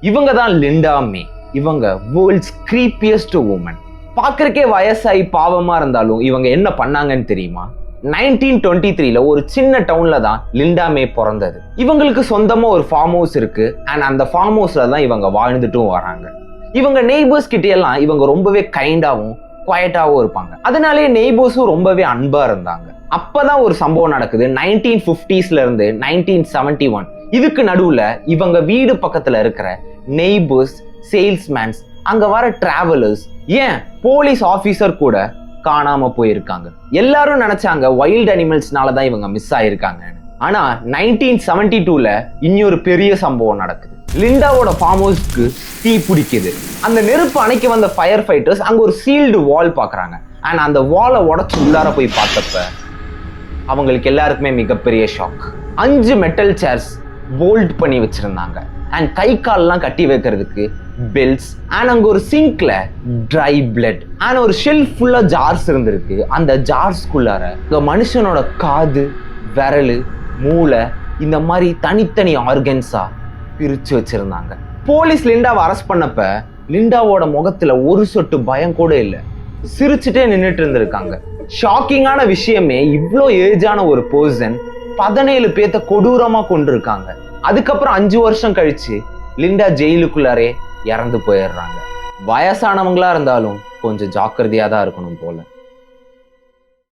இவங்க தான் லிண்டா மே. இவங்க வேர்ல்ட்ஸ் creepiest woman. பார்க்கறக்கே வயசாகி பாவமா இருந்தாலும் இவங்க என்ன பண்ணாங்கன்னு தெரியுமா? 1923ல ஒரு சின்ன டவுன்ல தான் லிண்டா மே பிறந்தது. இவங்களுக்கு சொந்தமா ஒரு ஃபார்ம் ஹவுஸ் இருக்கு. அண்ட் அந்த ஃபார்ம் ஹவுஸ்ல தான் இவங்க வாழ்ந்துட்டும் வராங்க. இவங்க நெய்பர்ஸ் கிட்ட எல்லாம் இவங்க ரொம்பவே கைண்டாவும் குவைட்டாவும் இருப்பாங்க. அதனாலே நெய்பர்ஸும் ரொம்பவே அன்பா இருந்தாங்க. அப்பதான் ஒரு சம்பவம் நடக்குது. 1950ஸ்ல இருந்து 1971 இதுக்கு நடுவுல இவங்க வீடு பக்கத்துல இருக்கிற நெய்பர்ஸ், சேல்ஸ்மேன்ஸ், அங்க வர டிராவலர்ஸ், ஏன் போலீஸ் ஆபீசர் கூட காணாம போயிருக்காங்க. எல்லாரும் நினைச்சாங்க வைல்ட் அனிமல்ஸ்னால தான் இவங்க மிஸ் ஆயிருக்காங்க. ஆனா 1972ல இன்னொரு பெரிய சம்பவம் நடக்குது. லிண்டாவோட ஃபார்ம் ஹவுஸ்க்கு தீ பிடிக்குது. அந்த நெருப்பு அணைக்க வந்த ஃபயர் ஃபைட்டர்ஸ் அங்க ஒரு சீல்டு வால் பாக்குறாங்க. அண்ட் அந்த வாலை உடைச்சு உள்ளார போய் பார்த்தப்ப அவங்களுக்கு எல்லாருக்குமே மிகப்பெரிய ஷாக். 5 மெட்டல் சேர்ஸ் போல்ட் பண்ணி வச்சிருந்தாங்க. அண்ட் கை கால்லாம் கட்டி வைக்கிறதுக்கு பெல்ட்ஸ். அண்ட் அங்க ஒரு சிங்க்ல ட்ரை பிளட் அண்ட் ஒரு ஷெல்ஃப் ஃபுல்லா ஜார்ஸ் இருந்திருக்கு. அந்த ஜார்ஸ்குள்ளார மனுஷனோட காது, விரல், மூளை இந்த மாதிரி தனித்தனி ஆர்கன்ஸா பிரிச்சு வச்சிருந்தாங்க. போலீஸ் லிண்டாவை அரெஸ்ட் பண்ணப்ப லிண்டாவோட முகத்துல ஒரு சொட்டு பயம் கூட இல்லை. சிரிச்சுட்டே நின்றுட்டு இருந்திருக்காங்க. ஷாக்கிங்கான விஷயமே, இவ்வளோ ஏஜான ஒரு பர்சன் 17 பேர்த்த கொடூரமா கொண்டிருக்காங்க. அதுக்கப்புறம் 5 வருஷம் கழிச்சு லிண்டா ஜெயிலுக்குள்ளாரே இறந்து போயிடுறாங்க. வயசானவங்களா இருந்தாலும் கொஞ்சம் ஜாக்கிரதையா தான் இருக்கணும் போல.